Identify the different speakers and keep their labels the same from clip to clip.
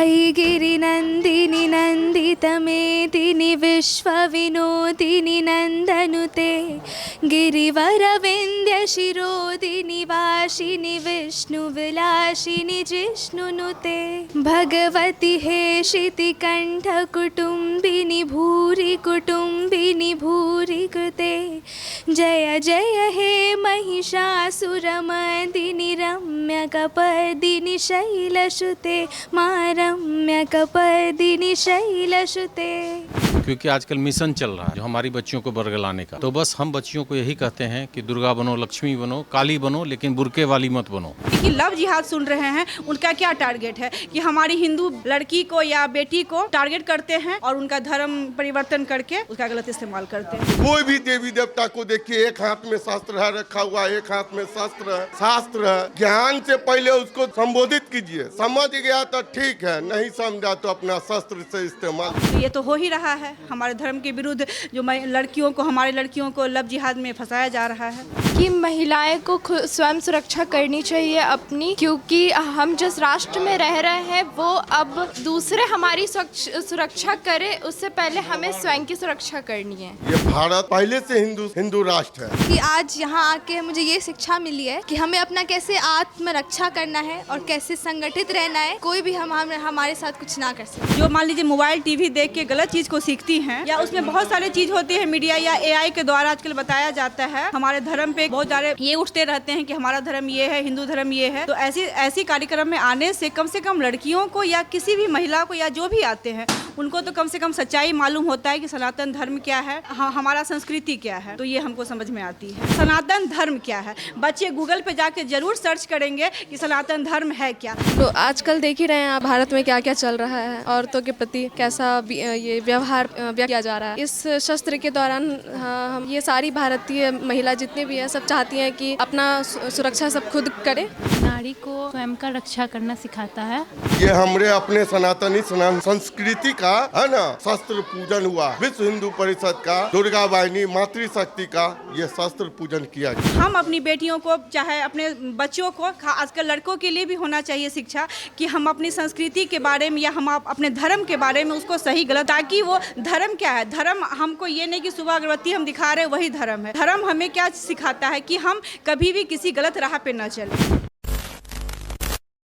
Speaker 1: अयि गिरिनन्दिनि नन्दितमेदिनि विश्वविनोदिनि नन्दनुते गिरिवरविन्द्यशिरोदिनि वासिनि विष्णुविलासिनि जिष्णुनुते भगवति हेशितिकण्ठकुटुम्बिनि भूरि कुटुम्बिनि भूरि कृते जय जय हे महिषासुरमर्दिनि रम्यकपर्दिनि शैलसुते मा रम्यकपर्दिनि शैलसुते।
Speaker 2: क्योंकि आजकल मिशन चल रहा है जो हमारी बच्चियों को बरगलाने का, तो बस हम बच्चियों को यही कहते हैं कि दुर्गा बनो, लक्ष्मी बनो, काली बनो, लेकिन बुरके वाली मत बनो।
Speaker 3: कि लव जिहाद सुन रहे हैं, उनका क्या टारगेट है कि हमारी हिंदू लड़की को या बेटी को टारगेट करते हैं और उनका धर्म परिवर्तन करके उसका गलत इस्तेमाल करते हैं।
Speaker 4: कोई भी देवी देवता को देखिए, एक हाथ में शास्त्र है रखा हुआ, एक हाथ में शास्त्र है। ज्ञान से पहले उसको संबोधित कीजिए, समझ गया तो ठीक है, नहीं समझा तो अपना शस्त्र से इस्तेमाल।
Speaker 3: ये तो हो ही रहा है, हमारे धर्म के विरुद्ध जो लड़कियों को, हमारी लड़कियों को लव जिहाद में फंसाया जा रहा है।
Speaker 1: कि महिलाएं को स्वयं सुरक्षा करनी चाहिए अपनी, क्योंकि हम जिस राष्ट्र में रह रहे हैं वो अब दूसरे हमारी सुरक्षा करे, उससे पहले हमें स्वयं की सुरक्षा करनी है।
Speaker 4: ये भारत पहले से हिंदू राष्ट्र है।
Speaker 1: कि आज यहाँ आके मुझे ये शिक्षा मिली है कि हमें अपना कैसे आत्मरक्षा करना है और कैसे संगठित रहना है, कोई भी हमारे साथ कुछ ना कर सके।
Speaker 3: जो मान लीजिए मोबाइल टीवी देख के गलत चीज को सीखती हैं, या उसमें बहुत सारी चीज होती है मीडिया या AI के द्वारा आजकल बताया जाता है, हमारे धर्म पे बहुत सारे ये उठते रहते हैं कि हमारा धर्म ये है, हिंदू धर्म ये है। तो ऐसी कार्यक्रम में आने से कम लड़कियों को या किसी भी महिला को या जो भी आते हैं उनको तो कम से कम सच्चाई मालूम होता है कि सनातन धर्म क्या है, हमारा संस्कृति क्या है, तो ये हमको समझ में आती है। सनातन धर्म क्या है, बच्चे गूगल पे जाके जरूर सर्च करेंगे कि सनातन धर्म है क्या।
Speaker 1: तो आजकल देख ही रहे हैं आप भारत में क्या क्या चल रहा है, औरतों के प्रति कैसा ये व्यवहार किया जा रहा है। इस शस्त्र के दौरान हम ये सारी भारतीय महिला जितनी भी है सब चाहती हैं कि अपना सुरक्षा सब खुद करें।
Speaker 5: नारी को स्वयं का रक्षा करना सिखाता है।
Speaker 4: ये हमारे अपने सनातनी संस्कृति का है ना, शस्त्र पूजन हुआ। विश्व हिंदू परिषद का दुर्गा वाहिनी मातृशक्ति का ये शस्त्र पूजन किया गया।
Speaker 3: हम अपनी बेटियों को, चाहे अपने बच्चों को, आजकल लड़कों के लिए भी होना चाहिए शिक्षा कि हम अपनी संस्कृति के बारे में या हम अपने धर्म के बारे में उसको सही गलत, ताकि वो धर्म क्या है। धर्म हमको ये नहीं कि सुबह अगरबत्ती हम दिखा रहे वही धर्म है। धर्म हमें क्या सिखाता है कि हम कभी भी किसी गलत राह पे न चलें।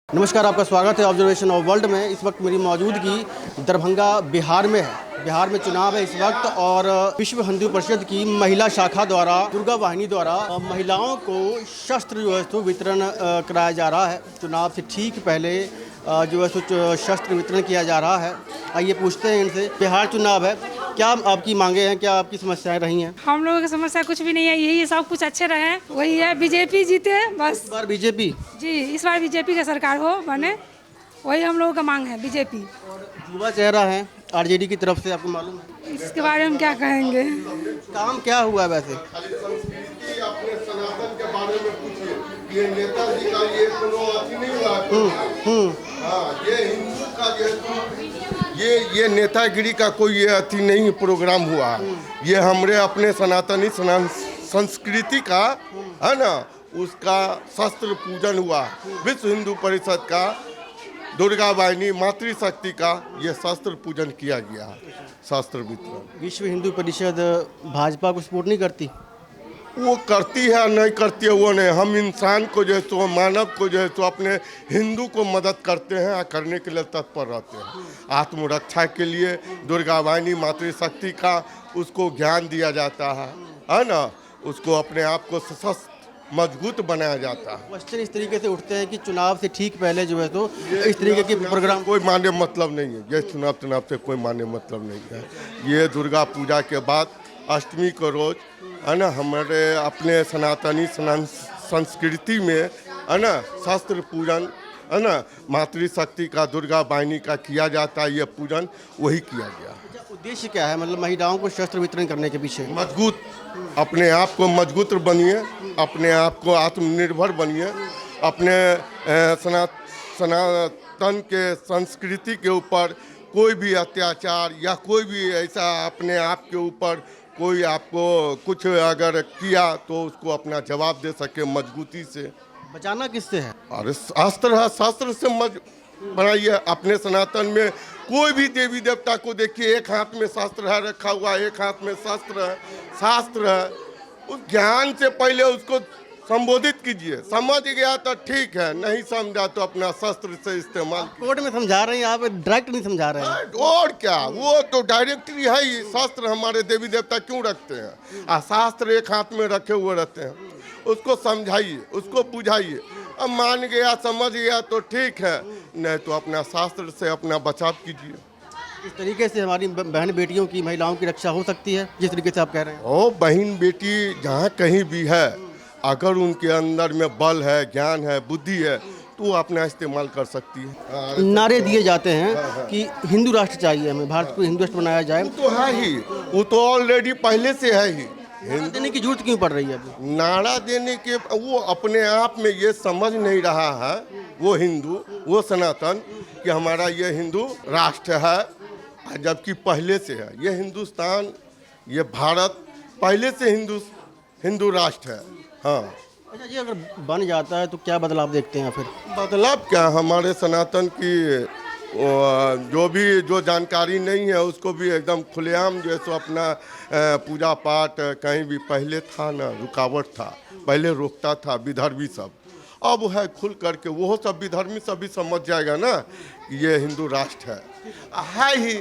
Speaker 6: नमस्कार, आपका स्वागत है ऑब्जर्वेशन ऑफ वर्ल्ड में। इस वक्त मेरी मौजूदगी दरभंगा बिहार में है। बिहार में चुनाव है इस वक्त और विश्व हिंदू परिषद की महिला शाखा द्वारा, दुर्गा वाहिनी द्वारा महिलाओं को शस्त्र जो है तो वितरण कराया जा रहा है। चुनाव से ठीक पहले जो है तो शस्त्र वितरण किया जा रहा है। आइए पूछते हैं इनसे, बिहार चुनाव है, क्या आपकी मांगे हैं, क्या आपकी समस्याएं रही हैं?
Speaker 7: हम लोगों की समस्या कुछ भी नहीं है, यही सब कुछ अच्छे रहे, वही है बीजेपी जीते बस।
Speaker 6: इस बार बीजेपी
Speaker 7: जी, इस बार बीजेपी का सरकार हो बने, वही हम लोगों का मांग है, बीजेपी।
Speaker 6: युवा चेहरा है RJD की तरफ से, आपको मालूम है?
Speaker 7: इसके बारे में क्या कहेंगे?
Speaker 6: काम क्या हुआ है वैसे?
Speaker 4: अपने सनातन के बारे में पूछिए, ये नेताजी का ये कोनो अथी नहीं हुआ। हाँ, ये हिंदू का ये नेतागिरी का कोई ये अथी नहीं प्रोग्राम हुआ। ये हमारे अपने सनातनी संस्कृति का है ना, उसका शस्त्र पूजन हुआ। विश्व हिंदू परिषद का दुर्गा वाहिनी मातृशक्ति का ये शस्त्र पूजन किया गया, शस्त्र वितरण।
Speaker 6: विश्व हिंदू परिषद भाजपा को सपोर्ट नहीं करती?
Speaker 4: वो करती है नहीं करती है वो नहीं, हम इंसान को जो है तो, मानव को जो है तो अपने हिंदू को मदद करते हैं और करने के लिए तत्पर रहते हैं। आत्मरक्षा के लिए दुर्गा वाहिनी मातृशक्ति का उसको ज्ञान दिया जाता है ना, उसको अपने आप को सशक्त मजबूत बनाया जाता है।
Speaker 6: क्वेश्चन इस तरीके से उठते हैं कि चुनाव से ठीक पहले जो है तो इस तरीके के प्रोग्राम
Speaker 4: कोई मान्य मतलब नहीं है। ये चुनाव से कोई मान्य मतलब नहीं है। ये दुर्गा पूजा के बाद अष्टमी को रोज है ना, हमारे अपने सनातनी संस्कृति में है ना शस्त्र पूजन है ना, मातृशक्ति का दुर्गा वाहिनी का किया जाता है। ये पूजन वही किया गया।
Speaker 6: उद्देश्य क्या है, मतलब महिलाओं को शस्त्र वितरण करने के पीछे?
Speaker 4: मजबूत, अपने आप को मजबूत बनिए, अपने आप को आत्मनिर्भर बनिए, अपने सनातन के संस्कृति के ऊपर कोई भी अत्याचार या कोई भी ऐसा अपने आप के ऊपर कोई आपको कुछ अगर किया तो उसको अपना जवाब दे सके मजबूती से।
Speaker 6: बचाना किससे है?
Speaker 4: और शास्त्र है, शास्त्र से बनाइए। अपने सनातन में कोई भी देवी देवता को देखिए, एक हाथ में शास्त्र है रखा हुआ, एक हाथ में शास्त्र है। उस ज्ञान से पहले उसको संबोधित कीजिए। समझ गया तो ठीक है, नहीं समझा तो अपना शस्त्र से इस्तेमाल।
Speaker 6: कोर्ट में समझा रहे हैं आप, डायरेक्ट नहीं समझा रहे हैं।
Speaker 4: और क्या, वो तो डायरेक्टली है ही। शास्त्र हमारे देवी देवता क्यों रखते हैं? शास्त्र एक हाथ में रखे हुए रहते हैं। उसको समझाइए, उसको बुझाइए। अब मान गया, समझ गया तो ठीक है, नहीं तो अपना शास्त्र से अपना बचाव कीजिए।
Speaker 6: इस तरीके से हमारी बहन बेटियों की, महिलाओं की रक्षा हो सकती है जिस तरीके से आप कह रहे हैं।
Speaker 4: ओ बहन बेटी जहाँ कहीं भी है, अगर उनके अंदर में बल है, ज्ञान है, बुद्धि है, तो वो अपना इस्तेमाल कर सकती है।
Speaker 6: नारे दिए जाते हैं कि हिंदू राष्ट्र चाहिए, हमें भारत को हिंदू राष्ट्र बनाया जाए।
Speaker 4: वो तो है ही, वो तो ऑलरेडी पहले से है ही।
Speaker 6: नारा देने की जरूरत क्यों पड़ रही है अभी?
Speaker 4: नारा देने के वो अपने आप में ये समझ नहीं रहा है, वो हिंदू, वो सनातन, कि हमारा ये हिंदू राष्ट्र है, जबकि पहले से है। ये हिंदुस्तान, ये भारत पहले से हिंदू राष्ट्र है। हाँ।
Speaker 6: अच्छा जी, अगर बन जाता है तो क्या बदलाव देखते हैं फिर?
Speaker 4: बदलाव क्या, हमारे सनातन की जो जानकारी नहीं है उसको भी एकदम खुलेआम जैसे अपना पूजा पाठ कहीं भी पहले था ना, रुकावट था, पहले रोकता था विधर्मी सब। अब है खुल करके, वो सब विधर्मी सब भी समझ जाएगा ना कि ये हिंदू राष्ट्र है ही।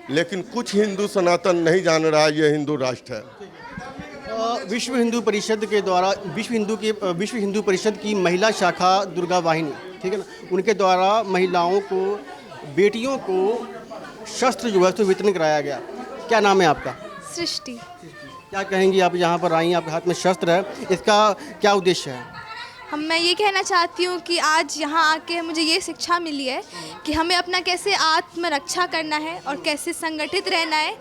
Speaker 4: लेकिन कुछ हिंदू सनातन नहीं जान रहा ये हिंदू राष्ट्र है।
Speaker 6: विश्व हिंदू परिषद के द्वारा विश्व हिंदू परिषद की महिला शाखा दुर्गा वाहिनी, ठीक है ना, उनके द्वारा महिलाओं को, बेटियों को शस्त्र जो है तो वितरण कराया गया। क्या नाम है आपका?
Speaker 1: सृष्टि।
Speaker 6: क्या कहेंगी, आप यहाँ पर आई हैं, आपके हाथ में शस्त्र है, इसका क्या उद्देश्य है?
Speaker 8: मैं ये कहना चाहती हूँ कि आज यहाँ आके मुझे ये शिक्षा मिली है कि हमें अपना कैसे आत्मरक्षा करना है और कैसे संगठित रहना है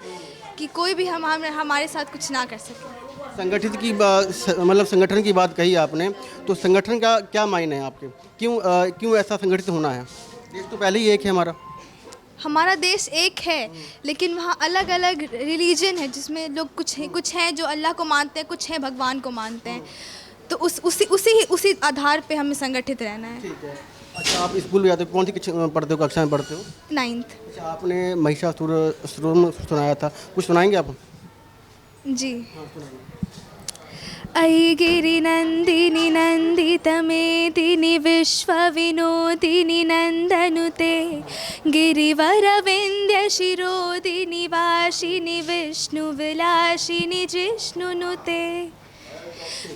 Speaker 8: कि कोई भी हमारे साथ कुछ ना कर सके।
Speaker 6: संगठित की मतलब संगठन की बात कही आपने, तो संगठन का क्या मायने है आपके? क्यों ऐसा संगठित होना है? देश तो पहले ही एक है
Speaker 8: हमारा देश एक है, लेकिन वहाँ अलग अलग रिलीजन है जिसमें लोग कुछ हैं जो अल्लाह को मानते हैं, कुछ हैं भगवान को मानते हैं। तो उसी आधार पे हमें संगठित रहना है।
Speaker 6: ठीक है। अच्छा, आप स्कूल में जाते हो, कौन सी पढ़ते हो, कक्षा में पढ़ते हो?
Speaker 8: 9th।
Speaker 6: अच्छा, आपने महिषासुर सुनाया था, कुछ सुनाएंगे आप?
Speaker 8: जी। ऐगिरि नंदिनी नंदितमेदिनि विश्वविनोदिनि नंदनुते गिरिवर विंध्य शिरोदिनि वासिनि विष्णुविलासिनि जिष्णुनुते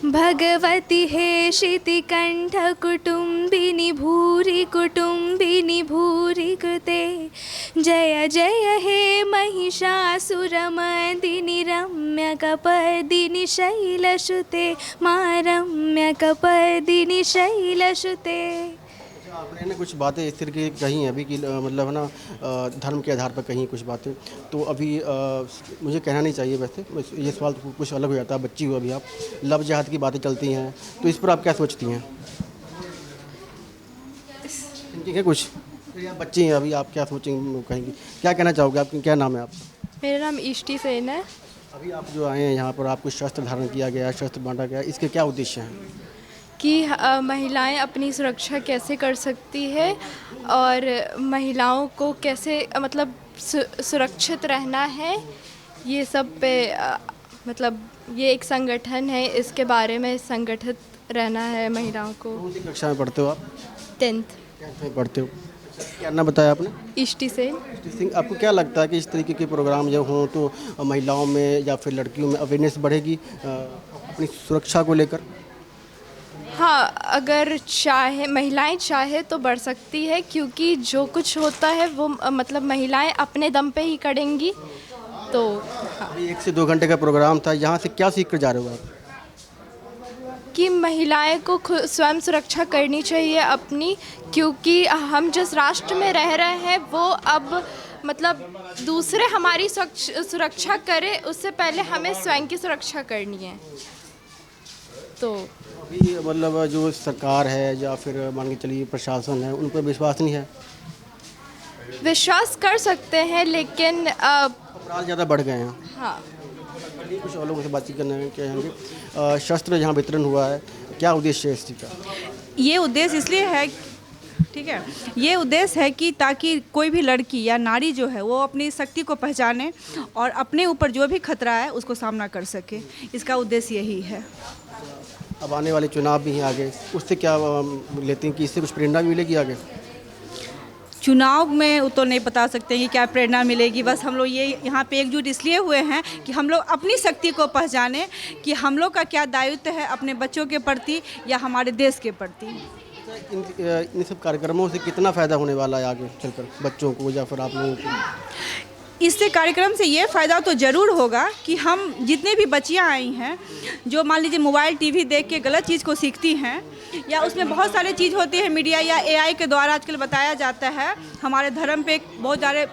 Speaker 8: भगवती हेशिति कंठ कुटुंबिनी भूरि कृते जय जय हे महिषासुरमर्दिनि रम्यकपर्दिनि शैलसुते मां रम्यकपर्दिनि शैलसुते।
Speaker 6: आपने ना कुछ बातें इस तरह की कही हैं अभी कि मतलब है ना, धर्म के आधार पर कहीं कुछ बातें, तो अभी मुझे कहना नहीं चाहिए वैसे, ये सवाल तो कुछ अलग हो जाता है। बच्ची हो अभी आप, लव जिहाद की बातें चलती हैं, तो इस पर आप क्या सोचती हैं? ठीक है, कुछ आप बच्ची हैं अभी, आप क्या सोचेंगे, कहेंगी, क्या कहना चाहोगे? आपकी क्या नाम है आपका?
Speaker 1: मेरा नाम इष्टि सेन है।
Speaker 6: अभी आप जो आए हैं यहाँ पर, आपको शस्त्र धारण किया गया, शस्त्र बांटा गया, इसके क्या उद्देश्य हैं?
Speaker 1: कि महिलाएं अपनी सुरक्षा कैसे कर सकती है और महिलाओं को कैसे मतलब सुरक्षित रहना है, ये सब पे मतलब ये एक संगठन है, इसके बारे में संगठित रहना है महिलाओं को।
Speaker 6: कौन सी कक्षा में पढ़ते हो आप?
Speaker 1: 10th
Speaker 6: में पढ़ते हो। क्या नाम बताया आपने?
Speaker 1: इष्टि सेन।
Speaker 6: सिंह, आपको क्या लगता है कि इस तरीके के प्रोग्राम जब हों तो महिलाओं में या फिर लड़कियों में अवेयरनेस बढ़ेगी अपनी सुरक्षा को लेकर?
Speaker 1: हाँ, अगर महिलाएं चाहे तो बढ़ सकती है, क्योंकि जो कुछ होता है वो मतलब महिलाएं अपने दम पे ही करेंगी। तो हाँ।
Speaker 6: 1 से 2 घंटे का प्रोग्राम था, यहाँ से क्या सीख कर जा रहे हो आप?
Speaker 1: कि महिलाएं को स्वयं सुरक्षा करनी चाहिए अपनी, क्योंकि हम जिस राष्ट्र में रह रहे हैं वो अब मतलब दूसरे हमारी सुरक्षा करें, उससे पहले हमें स्वयं की सुरक्षा करनी है। तो
Speaker 6: अभी मतलब जो सरकार है या फिर मान के चलिए प्रशासन है, उन पर विश्वास नहीं है?
Speaker 1: विश्वास कर सकते हैं, लेकिन
Speaker 6: अपराध ज़्यादा बढ़ गए हैं।
Speaker 1: हाँ।
Speaker 6: कुछ और लोगों से बातचीत करने कहेंगे। शस्त्र जहाँ वितरण हुआ है, क्या उद्देश्य है इस चीज़ का?
Speaker 3: ये उद्देश्य इसलिए है, ठीक ठीक है। ये उद्देश्य है कि ताकि कोई भी लड़की या नारी जो है वो अपनी शक्ति को पहचाने और अपने ऊपर जो भी खतरा है उसको सामना कर सके, इसका उद्देश्य यही है।
Speaker 6: अब आने वाले चुनाव भी हैं आगे, उससे क्या लेते हैं कि इससे कुछ प्रेरणा मिलेगी आगे?
Speaker 3: चुनाव में वो तो नहीं बता सकते कि क्या प्रेरणा मिलेगी, बस हम लोग ये यहाँ पे एकजुट इसलिए हुए हैं कि हम लोग अपनी शक्ति को पहचाने कि हम लोग का क्या दायित्व है अपने बच्चों के प्रति या हमारे देश के प्रति।
Speaker 6: इन सब कार्यक्रमों से कितना फ़ायदा होने वाला है आगे चलकर बच्चों को या फिर आप लोगों को?
Speaker 3: इससे कार्यक्रम से ये फ़ायदा तो ज़रूर होगा कि हम जितने भी बच्चियाँ आई हैं जो मान लीजिए मोबाइल टीवी देख के गलत चीज़ को सीखती हैं या उसमें बहुत सारी चीज़ होती है मीडिया या एआई के द्वारा आजकल बताया जाता है, हमारे धर्म पे बहुत सारे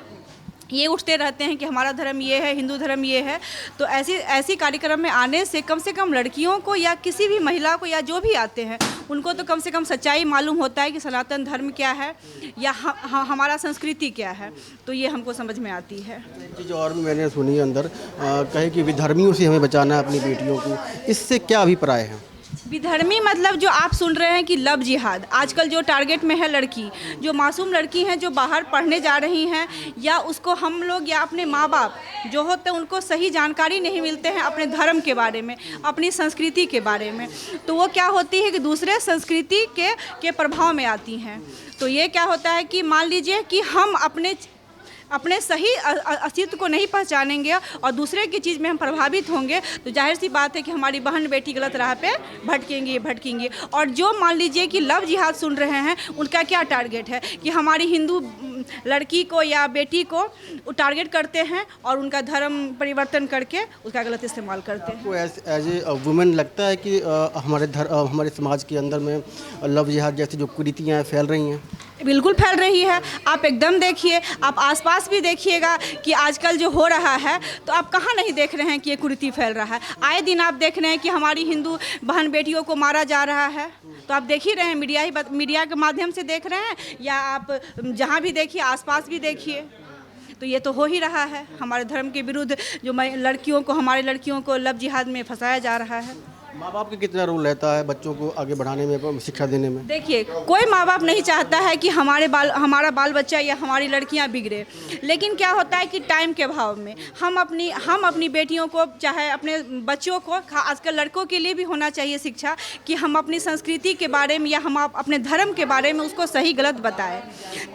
Speaker 3: ये उठते रहते हैं कि हमारा धर्म ये है, हिंदू धर्म ये है। तो ऐसी कार्यक्रम में आने से कम लड़कियों को या किसी भी महिला को या जो भी आते हैं उनको तो कम से कम सच्चाई मालूम होता है कि सनातन धर्म क्या है या हमारा संस्कृति क्या है, तो ये हमको समझ में आती है।
Speaker 6: एक चीज़ और भी मैंने सुनी अंदर कहे कि विधर्मियों से हमें बचाना है अपनी बेटियों को, इससे क्या अभिप्राय है?
Speaker 3: विधर्मी मतलब जो आप सुन रहे हैं कि लव जिहाद आजकल जो टारगेट में है लड़की, जो मासूम लड़की हैं जो बाहर पढ़ने जा रही हैं या उसको हम लोग या अपने माँ बाप जो होते हैं उनको सही जानकारी नहीं मिलते हैं अपने धर्म के बारे में, अपनी संस्कृति के बारे में, तो वो क्या होती है कि दूसरे संस्कृति के प्रभाव में आती हैं। तो ये क्या होता है कि मान लीजिए कि हम अपने सही अस्तित्व को नहीं पहचानेंगे और दूसरे की चीज़ में हम प्रभावित होंगे तो जाहिर सी बात है कि हमारी बहन बेटी गलत राह पे भटकेंगी। और जो मान लीजिए कि लव जिहाद सुन रहे हैं उनका क्या टारगेट है कि हमारी हिंदू लड़की को या बेटी को टारगेट करते हैं और उनका धर्म परिवर्तन करके उसका गलत इस्तेमाल करते हैं।
Speaker 6: आपको एज ए वुमेन लगता है कि हमारे समाज के अंदर में लव जिहाद जैसी जो कुरीतियाँ फैल रही हैं?
Speaker 3: बिल्कुल फैल रही है। आप एकदम देखिए, आप आसपास भी देखिएगा कि आजकल जो हो रहा है तो आप कहाँ नहीं देख रहे हैं कि ये कुरीति फैल रहा है। आए दिन आप देख रहे हैं कि हमारी हिंदू बहन बेटियों को मारा जा रहा है, तो आप देख ही रहे हैं, मीडिया के माध्यम से देख रहे हैं या आप जहाँ भी देखिए आसपास भी देखिए, तो ये तो हो ही रहा है। हमारे धर्म के विरुद्ध जो हमारे लड़कियों को लव जिहाद में फंसाया जा रहा है।
Speaker 6: माँ बाप का कितना रोल रहता है बच्चों को आगे बढ़ाने में, शिक्षा देने में?
Speaker 3: देखिए, कोई माँ बाप नहीं चाहता है कि हमारा बाल बच्चा या हमारी लड़कियां बिगड़े, लेकिन क्या होता है कि टाइम के अभाव में हम अपनी बेटियों को चाहे अपने बच्चों को, आजकल लड़कों के लिए भी होना चाहिए शिक्षा कि हम अपनी संस्कृति के बारे में या हम अपने धर्म के बारे में उसको सही गलत बताएं,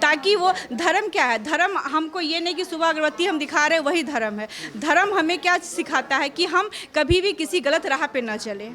Speaker 3: ताकि वो धर्म क्या है। धर्म हमको ये नहीं कि सुबह अगरबत्ती हम दिखा रहे वही धर्म है। धर्म हमें क्या सिखाता है कि हम कभी भी किसी गलत राह पे न चले।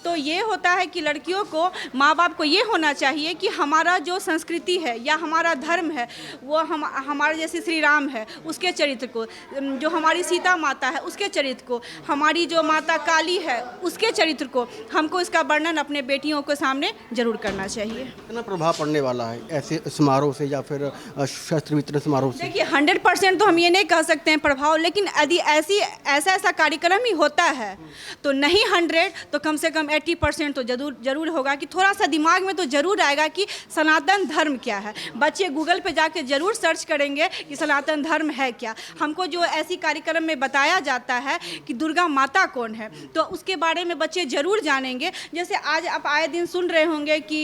Speaker 3: तो ये होता है कि लड़कियों को, माँ बाप को ये होना चाहिए कि हमारा जो संस्कृति है या हमारा धर्म है वो हमारे जैसे श्री राम है उसके चरित्र को, जो हमारी सीता माता है उसके चरित्र को, हमारी जो माता काली है उसके चरित्र को, हमको इसका वर्णन अपने बेटियों के सामने जरूर करना चाहिए।
Speaker 6: कितना प्रभाव पड़ने वाला है ऐसे समारोह से या फिर शस्त्र वितरण समारोह से?
Speaker 3: देखिए, 100% तो हम ये नहीं कह सकते हैं प्रभाव, लेकिन यदि ऐसा कार्यक्रम ही होता है तो नहीं 100 तो कम से कम 80% तो जरूर होगा कि थोड़ा सा दिमाग में तो जरूर आएगा कि सनातन धर्म क्या है। बच्चे गूगल पे जाके जरूर सर्च करेंगे कि सनातन धर्म है क्या। हमको जो ऐसी कार्यक्रम में बताया जाता है कि दुर्गा माता कौन है तो उसके बारे में बच्चे जरूर जानेंगे। जैसे आज आप आए दिन सुन रहे होंगे कि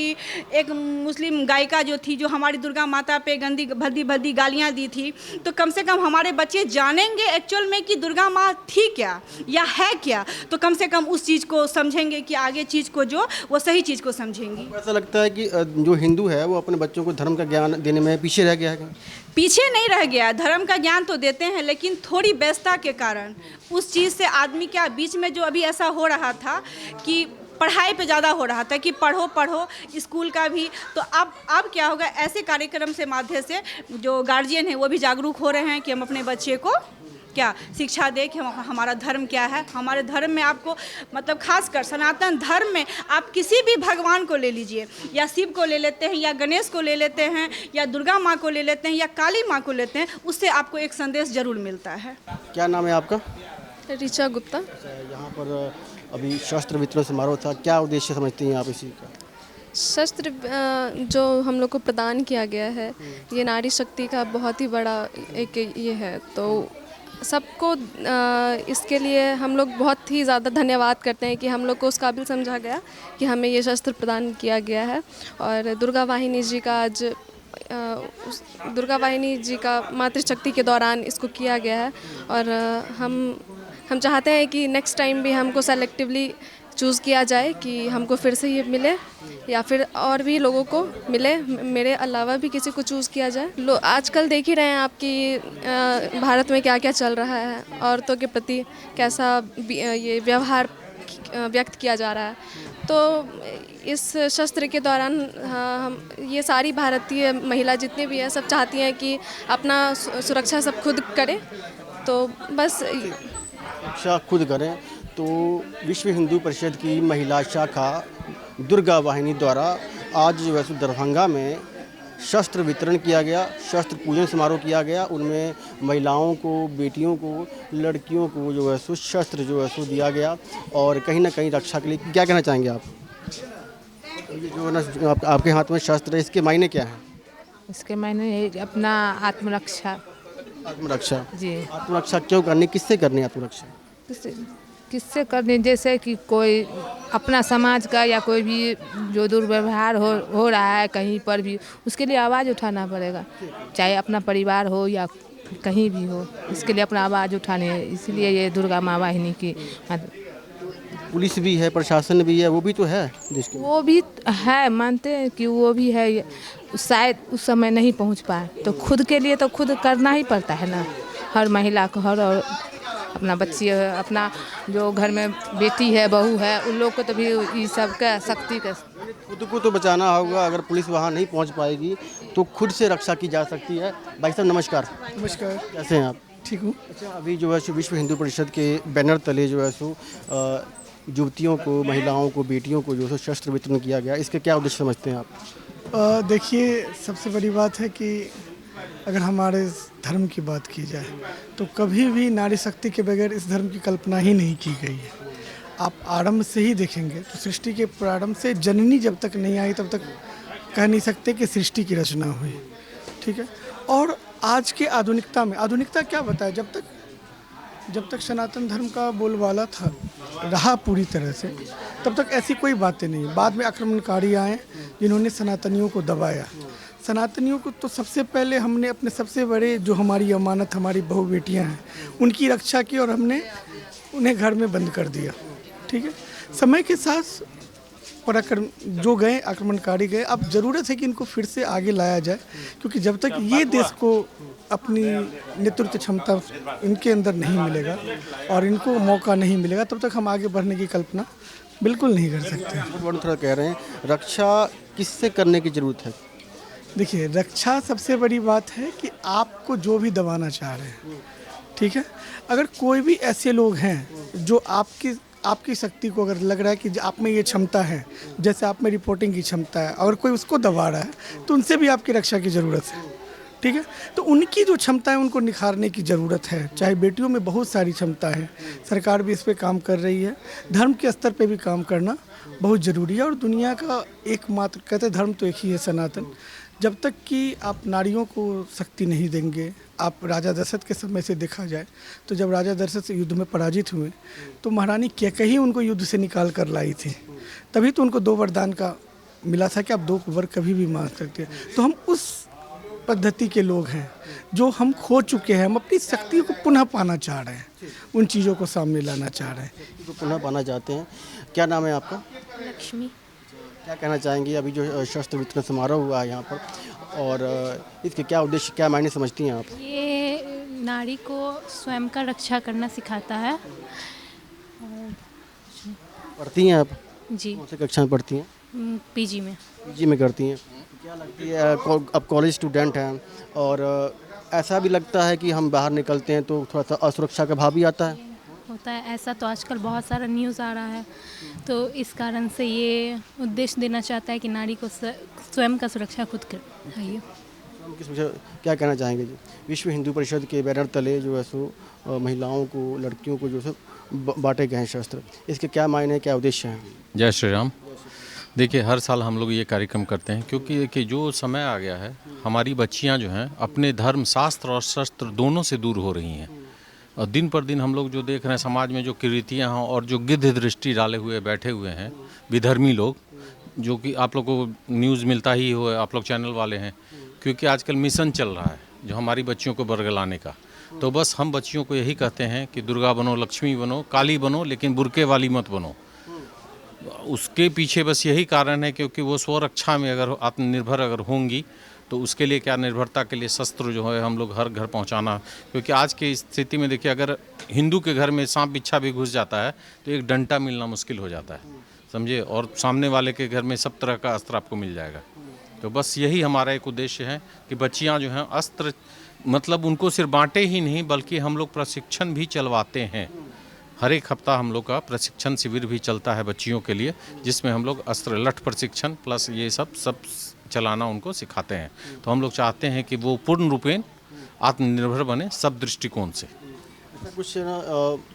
Speaker 3: एक मुस्लिम गायिका जो थी जो हमारी दुर्गा माता पे गंदी भद्दी गालियाँ दी थी, तो कम से कम हमारे बच्चे जानेंगे एक्चुअल में कि दुर्गा माँ थी क्या या है क्या, तो कम से कम उस चीज़ को समझेंगे कि आगे चीज़ को जो वो सही चीज़ को समझेंगी।
Speaker 6: ऐसा लगता है कि जो हिंदू है वो अपने बच्चों को धर्म का ज्ञान देने में पीछे रह गया है?
Speaker 3: पीछे नहीं रह गया, धर्म का ज्ञान तो देते हैं, लेकिन थोड़ी व्यस्तता के कारण उस चीज़ से आदमी क्या, बीच में जो अभी ऐसा हो रहा था कि पढ़ाई पे ज़्यादा हो रहा था कि पढ़ो स्कूल का भी, तो अब क्या होगा, ऐसे कार्यक्रम से माध्यम से जो गार्जियन है वो भी जागरूक हो रहे हैं कि हम अपने बच्चे को क्या शिक्षा दे कि हमारा धर्म क्या है। हमारे धर्म में आपको मतलब खासकर सनातन धर्म में आप किसी भी भगवान को ले लीजिए, या शिव को ले लेते हैं या गणेश को ले लेते हैं या दुर्गा माँ को ले लेते हैं या काली माँ को लेते हैं, उससे आपको एक संदेश जरूर मिलता है।
Speaker 6: क्या नाम है आपका?
Speaker 1: ऋचा गुप्ता।
Speaker 6: यहाँ पर अभी शस्त्र वितरण समारोह था, क्या उद्देश्य समझती हैं आप इसी का?
Speaker 1: शस्त्र जो हम लोग को प्रदान किया गया है ये नारी शक्ति का बहुत ही बड़ा एक ये है, तो सबको इसके लिए हम लोग बहुत ही ज़्यादा धन्यवाद करते हैं कि हम लोग को उस काबिल समझा गया कि हमें ये शस्त्र प्रदान किया गया है। और दुर्गा वाहिनी जी का आज दुर्गा वाहिनी जी का मातृशक्ति के दौरान इसको किया गया है। और हम चाहते हैं कि नेक्स्ट टाइम भी हमको सेलेक्टिवली चूज़ किया जाए कि हमको फिर से ये मिले या फिर और भी लोगों को मिले, मेरे अलावा भी किसी को चूज़ किया जाए। आजकल देख ही रहे हैं आप कि भारत में क्या क्या चल रहा है, औरतों के प्रति कैसा ये व्यवहार व्यक्त किया जा रहा है। तो इस शस्त्र के दौरान हम ये सारी भारतीय महिला जितनी भी हैं सब चाहती हैं कि अपना सुरक्षा सब खुद करें। तो बस
Speaker 6: रक्षा खुद करें। तो विश्व हिंदू परिषद की महिला शाखा दुर्गा वाहिनी द्वारा आज वैसे दरभंगा में शस्त्र वितरण किया गया, शस्त्र पूजन समारोह किया गया। उनमें महिलाओं को, बेटियों को, लड़कियों को जो है सो शस्त्र जो है सो दिया गया। और कहीं ना कहीं रक्षा के लिए क्या कहना चाहेंगे आप? ये जो है ना आपके हाथ में शस्त्र है, इसके मायने क्या हैं?
Speaker 5: इसके मायने अपना आत्मरक्षा।
Speaker 6: आत्मरक्षा
Speaker 5: जी।
Speaker 6: आत्मरक्षा क्यों करनी, किससे करनी आत्मरक्षा?
Speaker 5: किससे करनी? जैसे कि कोई अपना समाज का या कोई भी जो दुर्व्यवहार हो रहा है कहीं पर भी, उसके लिए आवाज़ उठाना पड़ेगा, चाहे अपना परिवार हो या कहीं भी हो, इसके लिए अपना आवाज़ उठाने है। इसलिए ये दुर्गा माँ वाहिनी की
Speaker 6: पुलिस भी है, प्रशासन भी है, वो भी तो है जिसके
Speaker 5: वो भी है, मानते हैं कि वो भी है, शायद उस समय नहीं पहुंच पाए। तो खुद के लिए तो खुद करना ही पड़ता है ना, हर महिला को, हर और अपना बच्ची, अपना जो घर में बेटी है, बहू है, उन लोग को तो भी इस सब का शक्ति का
Speaker 6: खुद को तो बचाना होगा। अगर पुलिस वहाँ नहीं पहुँच पाएगी तो खुद से रक्षा की जा सकती है। भाई साहब नमस्कार।
Speaker 9: नमस्कार।
Speaker 6: कैसे हैं आप?
Speaker 9: ठीक हूँ।
Speaker 6: अच्छा, अभी जो है सो विश्व हिंदू परिषद के बैनर तले जो है सो युवतियों को, महिलाओं को, बेटियों को जो है शस्त्र वितरण किया गया, इसके क्या उद्देश्य समझते हैं आप?
Speaker 9: देखिए, सबसे बड़ी बात है कि अगर हमारे धर्म की बात की जाए तो कभी भी नारी शक्ति के बगैर इस धर्म की कल्पना ही नहीं की गई है। आप आरंभ से ही देखेंगे तो सृष्टि के प्रारंभ से जननी जब तक नहीं आई तब तक कह नहीं सकते कि सृष्टि की रचना हुई। ठीक है। और आज के आधुनिकता में, आधुनिकता क्या बताए, जब तक सनातन धर्म का बोलबाला था, रहा पूरी तरह से, तब तक ऐसी कोई बातें नहीं। बाद में आक्रमणकारी आए जिन्होंने सनातनियों को दबाया। सनातनियों को तो सबसे पहले हमने अपने सबसे बड़े जो हमारी अमानत, हमारी बहू बेटियां हैं, उनकी रक्षा की और हमने उन्हें घर में बंद कर दिया। ठीक है। समय के साथ जो गए आक्रमणकारी गए, अब ज़रूरत है कि इनको फिर से आगे लाया जाए, क्योंकि जब तक ये देश को अपनी नेतृत्व क्षमता इनके अंदर नहीं मिलेगा और इनको मौका नहीं मिलेगा, तब तक हम आगे बढ़ने की कल्पना बिल्कुल नहीं कर सकते।
Speaker 6: थोड़ा कह रहे हैं रक्षा किससे करने की ज़रूरत है?
Speaker 9: देखिए, रक्षा सबसे बड़ी बात है कि आपको जो भी दबाना चाह रहे हैं, ठीक है, अगर कोई भी ऐसे लोग हैं जो आपकी शक्ति को अगर लग रहा है कि आप में ये क्षमता है, जैसे आप में रिपोर्टिंग की क्षमता है, अगर कोई उसको दबा रहा है तो उनसे भी आपकी रक्षा की ज़रूरत है। ठीक है। तो उनकी जो क्षमता है उनको निखारने की ज़रूरत है। चाहे बेटियों में बहुत सारी क्षमता है, सरकार भी इस पर काम कर रही है, धर्म के स्तर पे भी काम करना बहुत ज़रूरी है। और दुनिया का एकमात्र, कहते धर्म तो एक ही है, सनातन। जब तक कि आप नारियों को शक्ति नहीं देंगे, आप राजा दशरथ के समय से देखा जाए तो जब राजा दशरथ युद्ध में पराजित हुए तो महारानी कैकेयी उनको युद्ध से निकाल कर लाई थी, तभी तो उनको 2 वरदान का मिला था कि आप 2 वर कभी भी मांग सकते हैं। तो हम उस पद्धति के लोग हैं जो हम खो चुके हैं, हम अपनी शक्ति को पुनः पाना चाह रहे हैं, उन चीज़ों को सामने लाना चाह रहे हैं,
Speaker 6: तो पुनः पाना चाहते हैं। क्या नाम है आपका?
Speaker 5: लक्ष्मी।
Speaker 6: क्या कहना चाहेंगी? अभी जो शस्त्र वितरण समारोह हुआ है यहाँ पर, और इसके क्या उद्देश्य, क्या मायने समझती हैं आप?
Speaker 5: ये नारी को स्वयं का रक्षा करना सिखाता है।
Speaker 6: पढ़ती हैं आप?
Speaker 5: जी।
Speaker 6: कौन सी कक्षा में पढ़ती हैं?
Speaker 5: पीजी में।
Speaker 6: पीजी में करती हैं। क्या लगती है, अब कॉलेज स्टूडेंट हैं और ऐसा भी लगता है कि हम बाहर निकलते हैं तो थोड़ा सा असुरक्षा का भाव भी आता है?
Speaker 5: होता है ऐसा, तो आजकल बहुत सारा न्यूज़ आ रहा है, तो इस कारण से ये उद्देश्य देना चाहता है कि नारी को स्वयं का सुरक्षा खुद कर।
Speaker 6: क्या कहना चाहेंगे जी? विश्व हिंदू परिषद के बैनर तले जो है सो महिलाओं को, लड़कियों को जो है बांटे गए हैं शस्त्र, इसके क्या मायने, क्या उद्देश्य हैं?
Speaker 2: जय श्री राम। देखिए, हर साल हम लोग ये कार्यक्रम करते हैं क्योंकि देखिए जो समय आ गया है, हमारी बच्चियां जो हैं अपने धर्म, शास्त्र और शस्त्र दोनों से दूर हो रही हैं। और दिन पर दिन हम लोग जो देख रहे हैं समाज में जो कुरीतियाँ हैं और जो गिद्ध दृष्टि डाले हुए बैठे हुए हैं विधर्मी लोग, जो कि आप लोग को न्यूज़ मिलता ही हो, आप लोग चैनल वाले हैं, क्योंकि आजकल मिशन चल रहा है जो हमारी बच्चियों को बरगलाने का। तो बस हम बच्चियों को यही कहते हैं कि दुर्गा बनो, लक्ष्मी बनो, काली बनो, लेकिन बुर्के वाली मत बनो। उसके पीछे बस यही कारण है क्योंकि वो स्वरक्षा में अगर आत्मनिर्भर अगर होंगी तो उसके लिए क्या निर्भरता के लिए शस्त्र जो है हम लोग हर घर पहुंचाना, क्योंकि आज की स्थिति में देखिए अगर हिंदू के घर में सांप बिच्छा भी घुस जाता है तो एक डंडा मिलना मुश्किल हो जाता है, समझे, और सामने वाले के घर में सब तरह का अस्त्र आपको मिल जाएगा। तो बस यही हमारा एक उद्देश्य है कि बच्चियाँ जो हैं अस्त्र मतलब उनको सिर्फ बांटे ही नहीं बल्कि हम लोग प्रशिक्षण भी चलवाते हैं। हर एक हफ्ता हम लोग का प्रशिक्षण शिविर भी चलता है बच्चियों के लिए, जिसमें हम लोग अस्त्र लठ प्रशिक्षण प्लस ये सब चलाना उनको सिखाते हैं। तो हम लोग चाहते हैं कि वो पूर्ण रूपेण आत्मनिर्भर बने सब दृष्टिकोण से।
Speaker 6: कुछ ना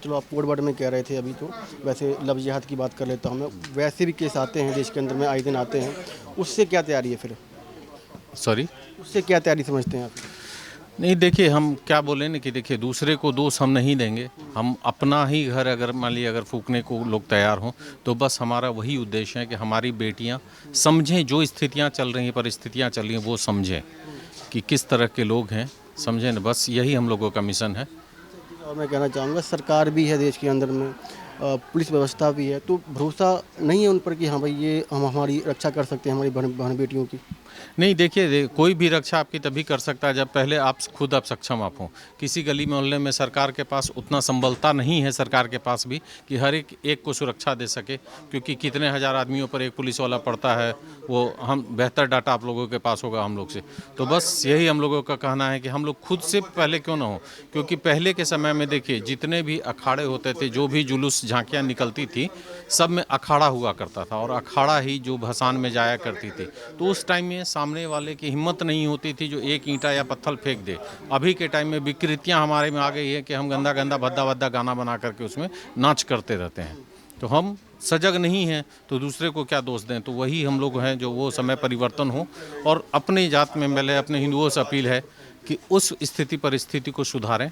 Speaker 6: चलो आप कोड वर्ड में कह रहे थे अभी, तो वैसे लव जिहाद की बात कर लेता हूँ मैं, वैसे भी केस आते हैं देश के अंदर में आए दिन आते हैं, उससे क्या तैयारी है फिर?
Speaker 2: सॉरी,
Speaker 6: उससे क्या तैयारी समझते हैं आप?
Speaker 2: नहीं देखिए, हम क्या बोले ना कि देखिए दूसरे को दोष हम नहीं देंगे, हम अपना ही घर अगर मान लीजिए अगर फूकने को लोग तैयार हों तो बस हमारा वही उद्देश्य है कि हमारी बेटियां समझें, जो स्थितियां चल रही हैं परिस्थितियां चल रही हैं वो समझें कि किस तरह के लोग हैं, समझें ना, बस यही हम लोगों का मिशन है।
Speaker 6: और मैं कहना चाहूँगा सरकार भी है देश के अंदर में, पुलिस व्यवस्था भी है, तो भरोसा नहीं है उन पर कि हाँ भाई ये हम हमारी रक्षा कर सकते हैं हमारी बहन बेटियों की?
Speaker 2: नहीं देखिए, कोई भी रक्षा आपकी तभी कर सकता है जब पहले आप खुद आप सक्षम आप हों। किसी गली मोहल्ले में सरकार के पास उतना संबलता नहीं है, सरकार के पास भी, कि हर एक को सुरक्षा दे सके, क्योंकि कितने हज़ार आदमियों पर एक पुलिस वाला पड़ता है, वो हम बेहतर डाटा आप लोगों के पास होगा हम लोग से। तो बस यही हम लोगों का कहना है कि हम लोग खुद से पहले क्यों ना हो, क्योंकि पहले के समय में देखिए जितने भी अखाड़े होते थे, जो भी जुलूस झांकियाँ निकलती थी, सब में अखाड़ा हुआ करता था और अखाड़ा ही जो भसान में जाया करती थी। तो उस टाइम में सामने वाले की हिम्मत नहीं होती थी जो एक ईंटा या पत्थर फेंक दे। अभी के टाइम में विकृतियां हमारे में आ गई है कि हम गंदा गंदा भद्दा भद्दा गाना बना करके उसमें नाच करते रहते हैं। तो हम सजग नहीं हैं तो दूसरे को क्या दोष दें। तो वही हम लोग हैं जो वो समय परिवर्तन हो, और अपनी जात में पहले अपने हिंदुओं से अपील है कि उस स्थिति परिस्थिति को सुधारें